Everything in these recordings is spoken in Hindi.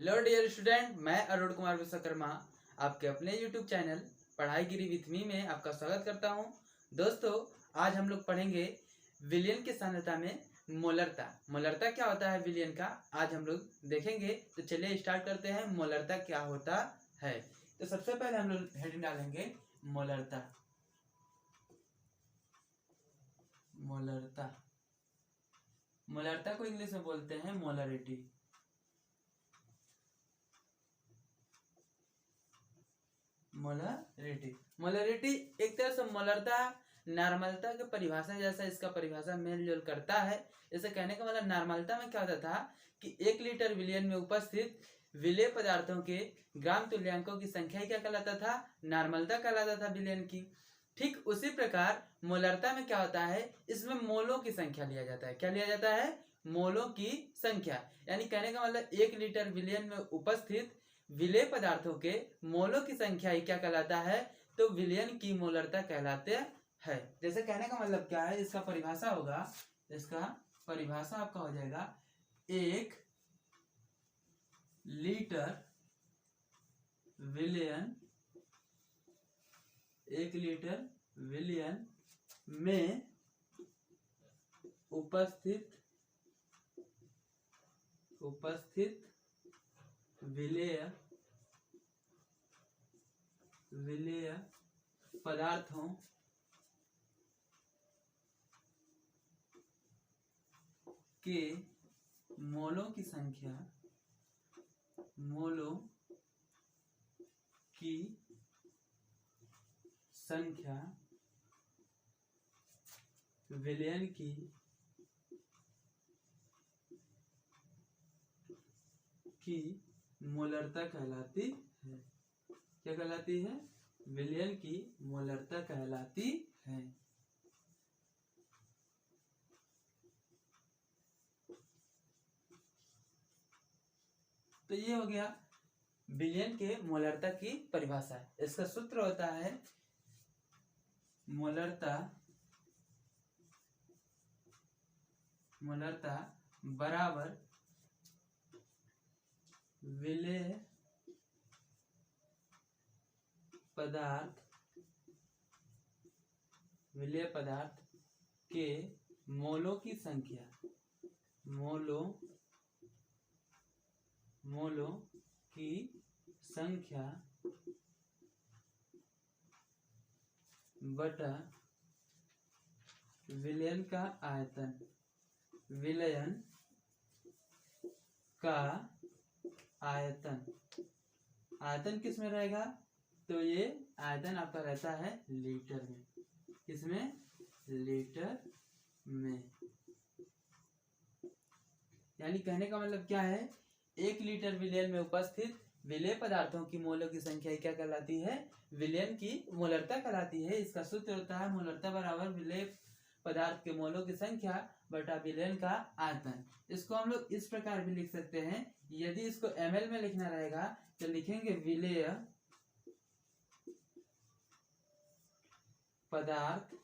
हेलो डियर स्टूडेंट, मैं अरुण कुमार विश्वकर्मा आपके अपने यूट्यूब चैनल पढ़ाई गिरी विथ मी में आपका स्वागत करता हूं। दोस्तों, आज हम लोग पढ़ेंगे विलयन की सांद्रता में मोलरता। मोलरता क्या होता है विलयन का, आज हम लोग देखेंगे। तो चलिए स्टार्ट करते हैं। मोलरता क्या होता है। तो सबसे पहले हम लोग हेडिंग डालेंगे मोलरता। मोलरता मोलरता को इंग्लिश में बोलते हैं मोलरिटी। मोलरिटी एक तरह से मोलरता नॉर्मलता के परिभाषा जैसा इसका परिभाषा मेल जोल करता है। जैसे कहने का मतलब नॉर्मलता में क्या होता था कि 1 लीटर विलयन में उपस्थित विलेय पदार्थों के ग्राम तुल्यांकों की संख्या क्या कहलाता था, नॉर्मलता कहलाता था विलयन की। ठीक उसी प्रकार मोलरता में क्या होता है, इसमें मोलों की संख्या लिया जाता है। क्या लिया जाता है? मोलों की संख्या। यानी कहने का मतलब 1 लीटर विलयन में उपस्थित विलेय पदार्थों के मोलों की संख्या ही क्या कहलाता है, तो विलयन की मोलरता कहलाते हैं। जैसे कहने का मतलब क्या है, इसका परिभाषा होगा, इसका परिभाषा आपका हो जाएगा 1 लीटर विलयन, 1 लीटर विलयन में उपस्थित विलेय पदार्थों के मोलों की संख्या विलयन की मोलरता कहलाती है। क्या कहलाती है? विलयन की मोलरता कहलाती है। तो ये हो गया विलयन के मोलरता की परिभाषा। इसका सूत्र होता है मोलरता बराबर विलेय पदार्थ के मोलों की संख्या बटा विलयन का आयतन। विलयन का आयतन किस में रहेगा, तो ये आयतन आपका रहता है लीटर में। किसमें? लीटर में। यानी कहने का मतलब क्या है, 1 लीटर विलयन में उपस्थित विलेय पदार्थों की मोलों की संख्या क्या कहलाती है, विलयन की मोलरता कहलाती है। इसका सूत्र होता है मोलरता बराबर विलेय पदार्थ के मोलों की संख्या बटा विलयन का आयतन। इसको हम लोग इस प्रकार भी लिख सकते हैं। यदि इसको ml में लिखना रहेगा तो लिखेंगे विलेय पदार्थ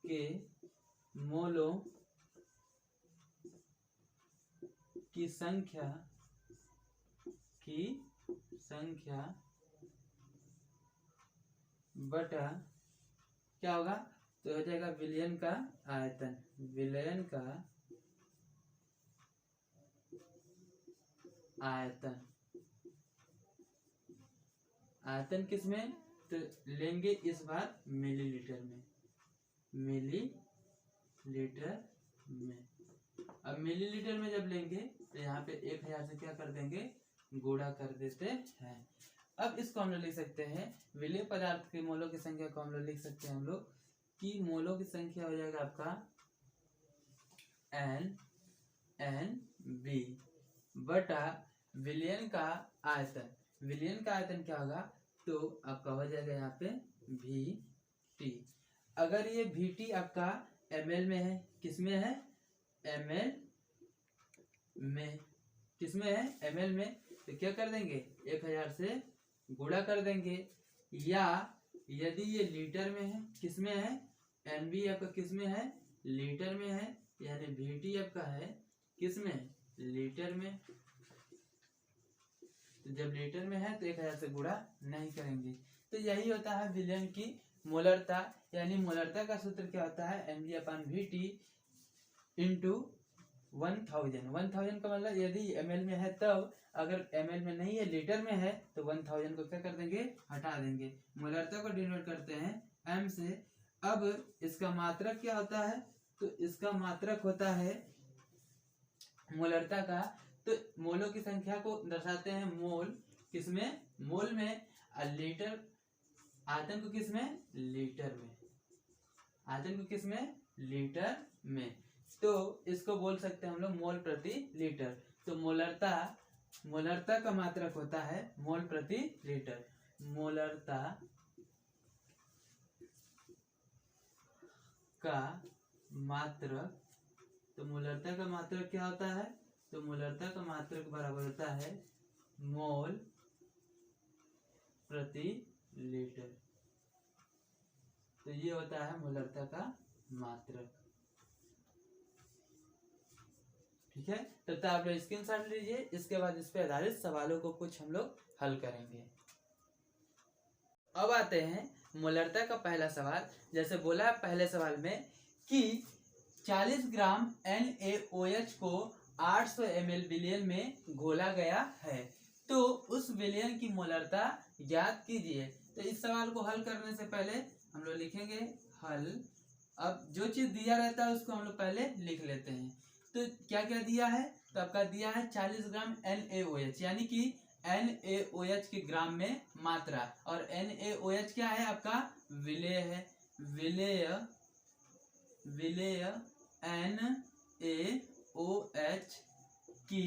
के मोलों की संख्या बटा क्या होगा, तो हो जाएगा विलयन का आयतन। विलयन का आयतन किसमें, तो लेंगे इस बार मिलीलीटर में। अब मिलीलीटर में जब लेंगे तो यहाँ पे 1000 से क्या कर देंगे, गुणा कर देते हैं। अब इसको हम लोग लिख सकते हैं, विलेय पदार्थ के मोलों की संख्या को हम लोग लिख सकते हैं हम लोग कि मोलों की संख्या हो जाएगा आपका NB बटा विलयन का आयतन। विलयन का आयतन क्या होगा, तो आपका हो जाएगा यहाँ पे VT। अगर ये VT आपका ml में है, किसमें है, ml में, किसमें है, ml में, तो क्या कर देंगे, 1000 से गुणा कर देंगे। या यदि ये लीटर में है, किसमें है, NB आपका किसमें है, लीटर में है, यानी VT आपका है किसमें, लीटर में। तो जब लीटर में है तो 1000 से गुणा नहीं करेंगे। तो यही होता है विलयन की मोलरता, यानी मोलरता का सूत्र क्या होता है, mg/Vt इंटू 1000। 1000 का मतलब यदि ml में है तब, अगर ml में नहीं है लीटर में है तो 1000 को क्या कर देंगे, हटा देंगे। मोलरता को डिनोट करते हैं m से। अब इसका मात्रक क्या होता है, तो इसका मात्रक होता है मोलरता का, तो मोलों की संख्या को दर्शाते हैं मोल, किसमें, मोल में, और लीटर आयतन को किसमें, लीटर में, आयतन को किसमें, लीटर में। तो इसको बोल सकते हैं हम लोग मोल प्रति लीटर। तो मोलरता का मात्रक होता है मोल प्रति लीटर। मोलरता का मात्रक, तो मोलरता का मात्रक क्या होता है, तो मोलरता का मात्रक बराबर होता है मोल प्रति लीटर। तो ये होता है मोलरता का मात्रक। ठीक है, तो आप लोग स्क्रीनशॉट लीजिए, इसके बाद इस पे आधारित सवालों को कुछ हम लोग हल करेंगे। अब आते हैं मोलरता का पहला सवाल। जैसे बोला है पहले सवाल में कि 40 ग्राम NaOH को 800 ml विलयन में घोला गया है, तो उस विलयन की मोलरता ज्ञात कीजिए। तो इस सवाल को हल करने से पहले हम लोग लिखेंगे हल। अब जो चीज दिया रहता है उसको हम लोग पहले लिख लेते हैं। तो क्या क्या दिया है, तो आपका दिया है 40 ग्राम NaOH, यानी कि NaOH के ग्राम में मात्रा, और NaOH क्या है आपका, विलेय है, विलेय NaOH की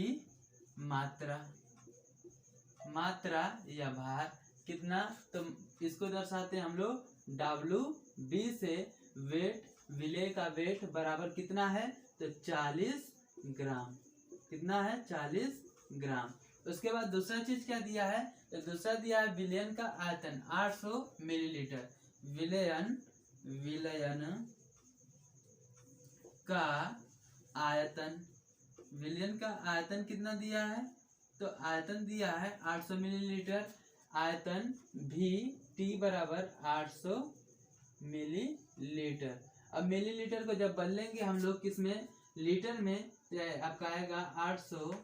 मात्रा या भार कितना, तो इसको दर्शाते हैं हम लोग WB से। वेट, विलेय का वेट बराबर कितना है, तो 40 ग्राम। कितना है, 40 ग्राम। उसके बाद दूसरा चीज क्या दिया है, तो दूसरा दिया है विलयन का आयतन 800 मिलीलीटर। विलयन का आयतन, विलयन का आयतन कितना दिया है, तो आयतन दिया है 800 मिलीलीटर। आयतन भी T बराबर 800 मिलीलीटर। अब मिलीलीटर को जब बदलेंगे हम लोग किसमें, लीटर में, तो आपका आएगा 800,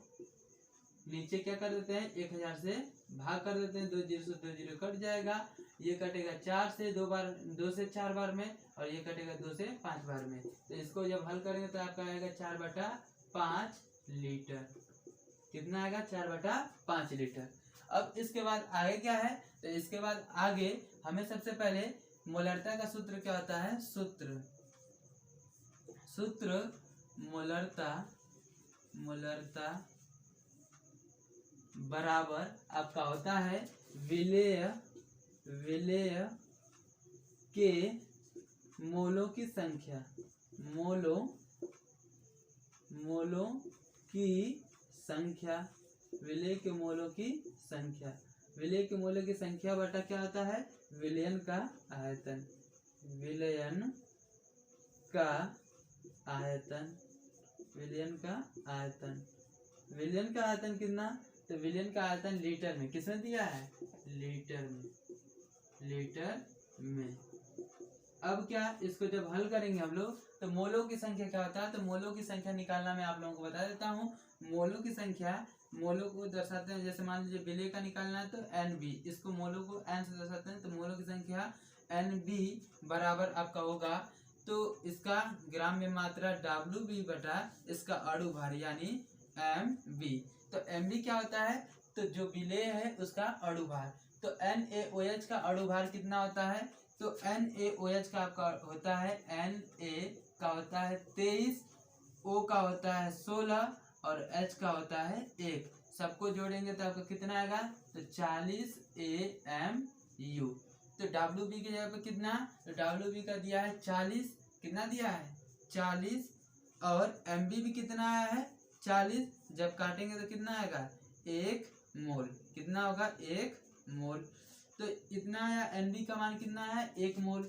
नीचे क्या कर देते हैं 1000 से भाग कर देते हैं, 2 0 से 2 0 कट जाएगा, ये कटेगा 4 से 2 से 4 बार में, और ये कटेगा 2 से 5 बार में। तो इसको जब हल करेंगे तो आपका आएगा 4/5 लीटर। कितना आएगा, 4/5 लीटर। अब इसके बाद आगे क्या है, तो इसके बाद आगे हमें सबसे पहले मोलरता का सूत्र क्या होता है, सूत्र मोलरता बराबर आपका होता है विलेय के मोलों की संख्या, मोलों की संख्या, विलेय के मोलों की संख्या, विलेय के मोलों की संख्या बटा क्या होता है, विलयन का आयतन, विलयन का आयतन, विलयन का आयतन। विलयन का आयतन कितना, तो विलयन का आयतन लीटर में, किसने दिया है, लीटर में। अब क्या, इसको जब हल करेंगे हम लोग तो मोलों की संख्या क्या होता है, तो मोलों की संख्या निकालना मैं आप लोगों को बता देता हूँ। मोलों की संख्या, मोलों को दर्शाते हैं, जैसे मान लीजिए विलेय का निकालना है तो NB, इसको मोलों को N से दर्शाते हैं, तो मोलों की संख्या NB बराबर आपका होगा, तो इसका ग्राम में मात्रा WB बटा इसका अणु भार यानी MB। तो MB क्या होता है, तो जो विलेय है उसका अणु भार। तो NaOH का अणु भार कितना होता है, तो NaOH का आपका होता है, Na का होता है 23, O का होता है 16 और H का होता है 1। सबको जोड़ेंगे तो आपका कितना आएगा, तो 40 AMU। तो WB की जगह पे कितना, तो WB का दिया है 40, कितना दिया है 40, और MB भी कितना आया है 40, जब काटेंगे तो कितना आएगा 1 मोल। कितना होगा 1 मोल। तो इतना आया, NB का मान कितना है 1 मोल,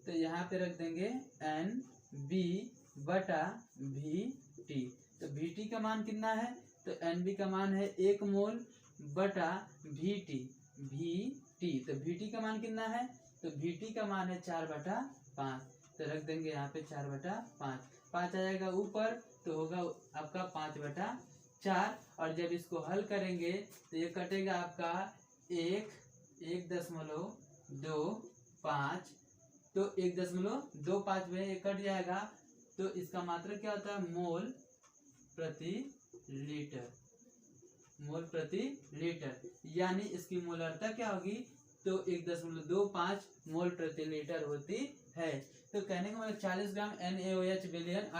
तो यहाँ पे रख देंगे NB बटा VT। तो VT का मान कितना है, तो एनबी का मान है 1 मोल बटा वीटी। तो वीटी का मान कितना है, तो वीटी का मान है 4/5। तो रख देंगे यहाँ पे 4/5। 5 आ जाएगा ऊपर तो होगा आपका 5/4। और जब इसको हल करेंगे तो ये कटेगा आपका 1.25। तो 1.25 में ये कट जाएगा। तो इसका मात्रक क्या होता है, मोल प्रति लीटर। मोल प्रति लीटर यानी इसकी मोलरता क्या होगी, तो 1.25 मोल प्रति लीटर होती है। तो कहने का मतलब 40 ग्राम NaOH विलयन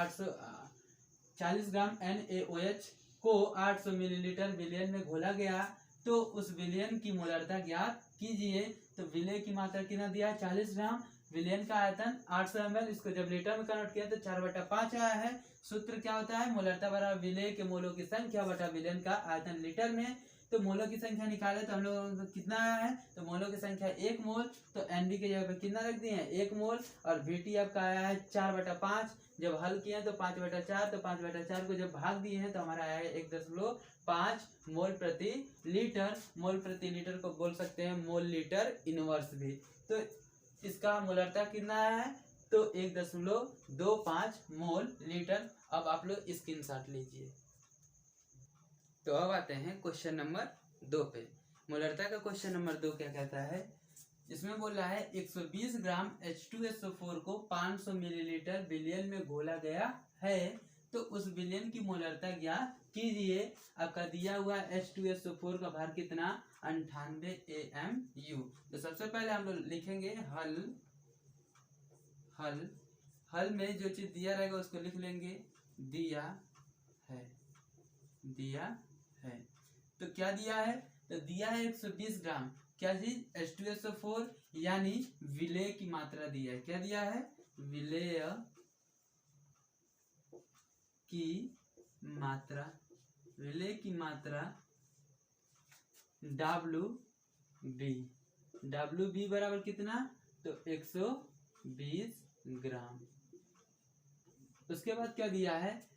40 ग्राम NaOH को 800 मिलीलीटर विलयन में घोला गया। तो उस विलयन की मोलरता ज्ञात कीजिए। तो विलय की मात्रा कितना दिया है, 40 ग्राम। विलयन का आयतन 800 ml। इसको जब लीटर में कन्वर्ट किया तो 4/5 आया है। सूत्र क्या होता है, मोलरता बराबर विलय के मोलों की संख्या बटा विलयन का आयतन लीटर में। तो मोलों की संख्या निकाले तो हम लोग कितना आया है, तो मोलों की संख्या 1 मोल। तो एनबी के जगह पे कितना रख दिए हैं, 1 मोल। और वीटी आपका आया है 4/5। जब हल किए तो 5/4। तो 5/4 को जब भाग दिए हैं तो हमारा आया है 1.5 मोल प्रति लीटर। मोल प्रति लीटर को बोल सकते हैं मोल लीटर इनवर्स भी। तो इसका मोलरता कितना आया है, तो 1.25 मोल लीटर। अब आप लोग स्क्रीनशॉट लीजिए। तो अब आते हैं क्वेश्चन नंबर 2 पे। मोलरता का क्वेश्चन नंबर 2 क्या कहता है, इसमें बोल रहा है 120 ग्राम H2SO4 को 500 मिलीलीटर विलयन में घोला गया है। तो उस विलयन की मोलरता ज्ञात कीजिए। आपका दिया हुआ H2SO4 का भार कितना, 98 AMU। तो सबसे पहले हम लोग लिखेंगे हल में जो चीज दिया रहेगा उसको लिख लेंगे, दिया है। तो क्या दिया है, तो दिया है 120 ग्राम क्या चीज, H2SO4 यानी विलय की मात्रा दिया है। क्या दिया है, विलय की मात्रा WB बराबर कितना, तो 120 ग्राम। उसके बाद क्या दिया है,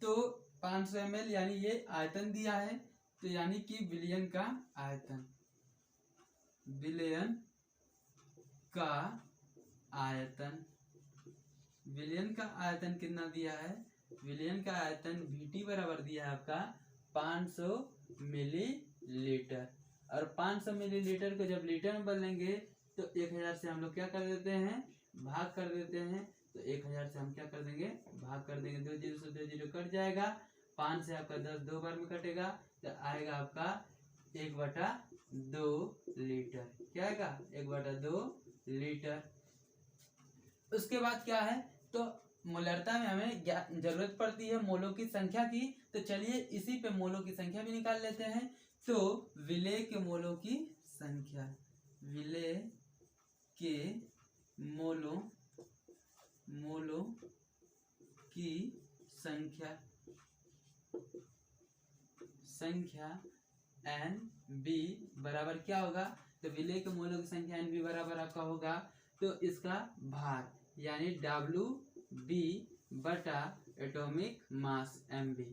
तो 500 ml यानी ये आयतन दिया है। तो यानी कि विलयन का आयतन कितना दिया है, विलयन का आयतन VT बराबर दिया है आपका 500 मिलीलीटर। और 500 मिलीलीटर को जब लीटर में बदलेंगे तो 1000 से हम लोग क्या कर देते हैं, भाग कर देते हैं। तो 1000 से हम क्या कर देंगे, भाग कर देंगे। 2 0 से 2 0 कट जाएगा। 5 से आपका 10 2 बार में कटेगा तो आएगा आपका 1/2 लीटर। क्या आएगा, 1/2 लीटर। उसके बाद क्या है, तो मोलरता में हमें जरूरत पड़ती है मोलों की संख्या की। तो चलिए इसी पे मोलों की संख्या भी निकाल लेते हैं। तो विलय के मोलों की संख्या, विलय के मोलों की संख्या NB बराबर क्या होगा, तो विलय के मोलों की संख्या NB बराबर आपका होगा तो इसका भार यानी WB बटा एटॉमिक मास MB।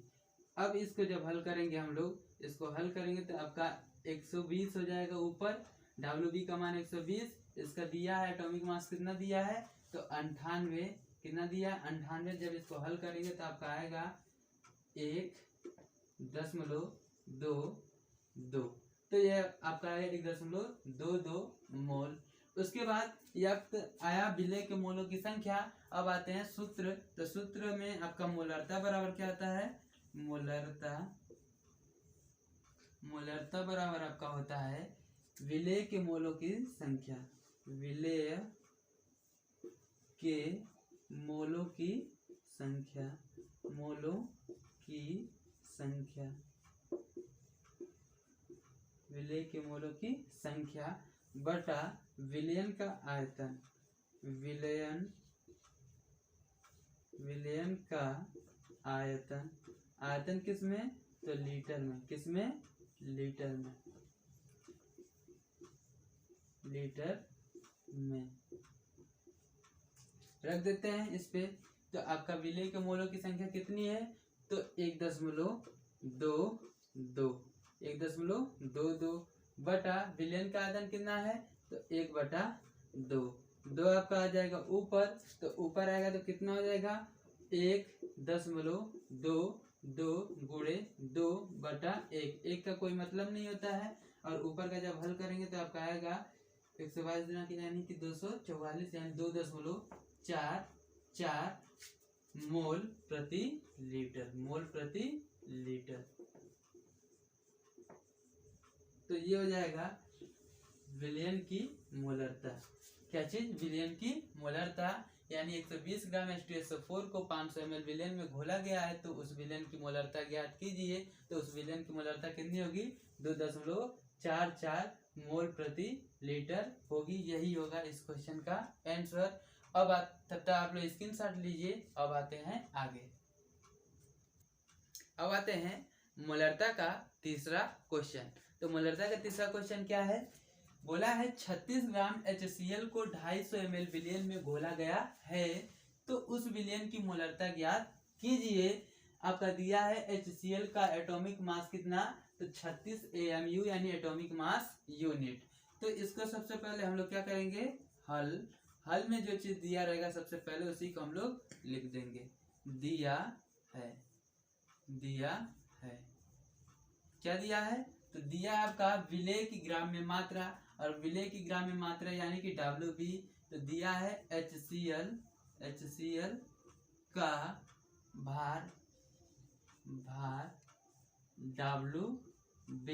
अब इसको जब हल करेंगे हम लोग, इसको हल करेंगे तो आपका 120 हो जाएगा ऊपर। WB का मान 120, इसका दिया है एटॉमिक मास कितना दिया है, तो 98 कितना दिया है, 98। जब इसको हल करेंगे तो आपका आएगा 1.22। तो ये आपका है 1.22 मोल। उसके बाद यह आया विलय के मोलों की संख्या। अब आते हैं सूत्र। तो सूत्र में आपका मोलरता बराबर क्या आता है, मोलरता बराबर आपका होता है विलय के मोलों की संख्या, विलय के मोलों की संख्या विलय के मोलों की संख्या बटा विलयन का आयतन, विलयन का आयतन किसमें, तो लीटर में। किसमें, लीटर में रख देते हैं इस पे। तो आपका विलय के मोलों की संख्या कितनी है, तो 1.2 दो 1.22 बटा विलयन का आयतन कितना है तो 1/2। दो आपका आ जाएगा ऊपर, तो ऊपर आएगा तो कितना हो जाएगा 1.22 गुणे 2/1। एक का कोई मतलब नहीं होता है, और ऊपर का जब हल करेंगे तो आपका आएगा 122 गुना की यानी कि 244 यानी 2.44 मोल प्रति लीटर। तो ये हो जाएगा विलयन की मोलरता। क्या चीज? विलयन की मोलरता, यानी 120 ग्राम H2SO4 को 500 ml विलयन में घोला गया है, तो उस विलयन की मोलरता ज्ञात कीजिए। तो उस विलयन की मोलरता कितनी होगी 2.44 मोल प्रति लीटर होगी। यही होगा इस क्वेश्चन का आंसर। अब तब तक आप लोग स्क्रीनशॉट लीजिए। अब आते हैं आगे। अब आते हैं मोलरता का तीसरा क्वेश्चन। तो मोलरता का तीसरा क्वेश्चन क्या है? बोला है 36 ग्राम HCl को 250 ml विलयन में घोला गया है, तो उस विलयन की मोलरता ज्ञात कीजिए। आपका दिया है HCl का एटॉमिक मास कितना, तो 36 AMU यानी एटॉमिक मास यूनिट। तो इसको सबसे पहले हम लोग क्या करेंगे, हल में जो चीज दिया रहेगा सबसे पहले उसी को हम लोग लिख देंगे। दिया है क्या दिया है, तो दिया आपका विलेय की ग्राम में मात्रा, और विलेय की ग्राम में मात्रा यानी कि WB। तो दिया है HCl का भार WB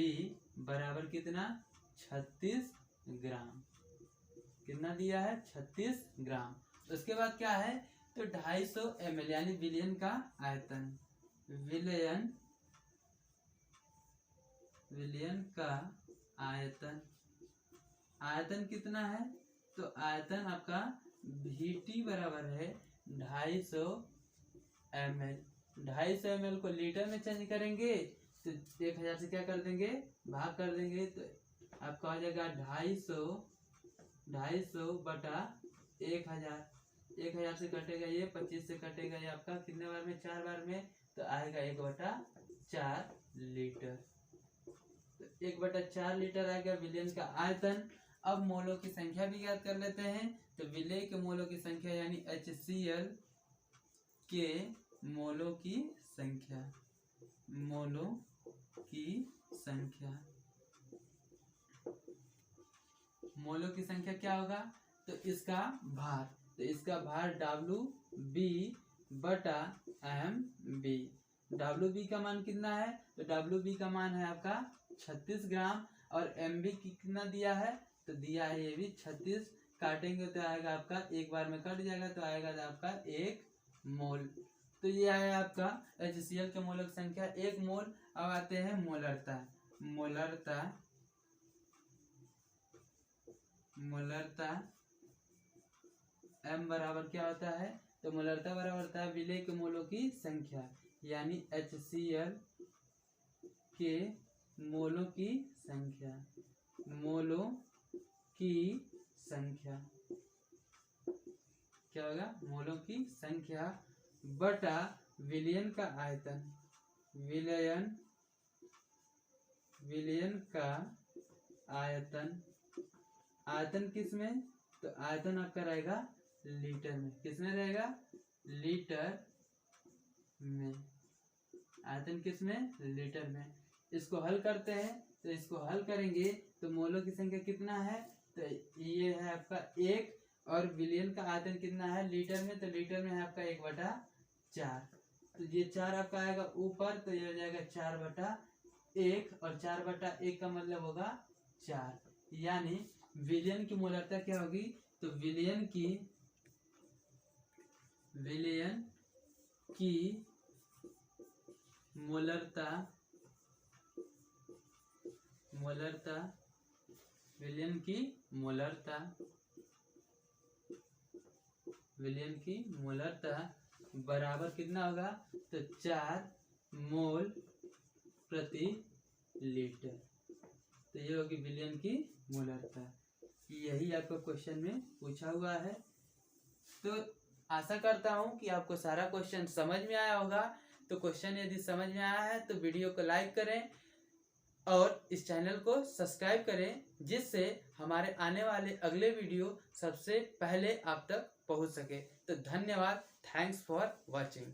बराबर कितना 36 ग्राम। कितना दिया है 36 ग्राम। उसके बाद क्या है, तो 250 ml यानी विलयन का आयतन, विलयन का आयतन कितना है, तो आयतन आपका VT बराबर है 250 ml। 250 ml को लीटर में चेंज करेंगे तो 1000 से क्या कर देंगे, भाग कर देंगे, तो आपका हो जाएगा 250 बटा 1000। 1000 से कटेगा ये, 25 से कटेगा ये, आपका कितने बार में, 4 बार में, तो आएगा 1/4 लीटर। तो 1/4 लीटर आएगा विलयन का आयतन। अब मोलों की संख्या भी याद कर लेते हैं। तो विलेय के मोलों की संख्या यानी HCl के मोलों की संख्या क्या होगा, तो इसका भार WB बटा MB। WB का मान कितना है, तो WB का मान है आपका 36 ग्राम, और MB कितना दिया है, तो दिया है ये भी 36। काटेंगे तो आएगा आपका, एक बार में कट जाएगा तो आएगा आपका 1 मोल। तो ये आया आपका HCl के मोलों की संख्या 1 मोल। अब आते हैं मोलरता। M बराबर क्या होता है, तो मोलरता बराबर होता है विलेय के मोलों की संख्या, यानी HCl के मोलों की संख्या क्या होगा, मोलों की संख्या बटा विलयन का आयतन। विलयन का आयतन किस में, तो आयतन आपका रहेगा लीटर में। किस में रहेगा, लीटर में। आयतन किस में, लीटर में। इसको हल करते हैं, तो इसको हल करेंगे तो मोलों की संख्या कितना है, तो ये है आपका 1, और विलयन का आयतन कितना है लीटर में, तो लीटर में है आपका 1/4। तो ये 4 आपका आएगा ऊपर, तो ये हो जाएगा 4/1, और 4/1 का मतलब होगा 4। यानी विलयन की मोलरता क्या होगी, तो विलयन की मोलरता बराबर कितना होगा, तो 4 मोल प्रति लीटर। तो ये होगी विलयन की मोलरता। यही आपको क्वेश्चन में पूछा हुआ है। तो आशा करता हूं कि आपको सारा क्वेश्चन समझ में आया होगा। तो क्वेश्चन यदि समझ में आया है तो वीडियो को लाइक करें और इस चैनल को सब्सक्राइब करें, जिससे हमारे आने वाले अगले वीडियो सबसे पहले आप तक पहुंच सके। तो धन्यवाद, थैंक्स फॉर वॉचिंग।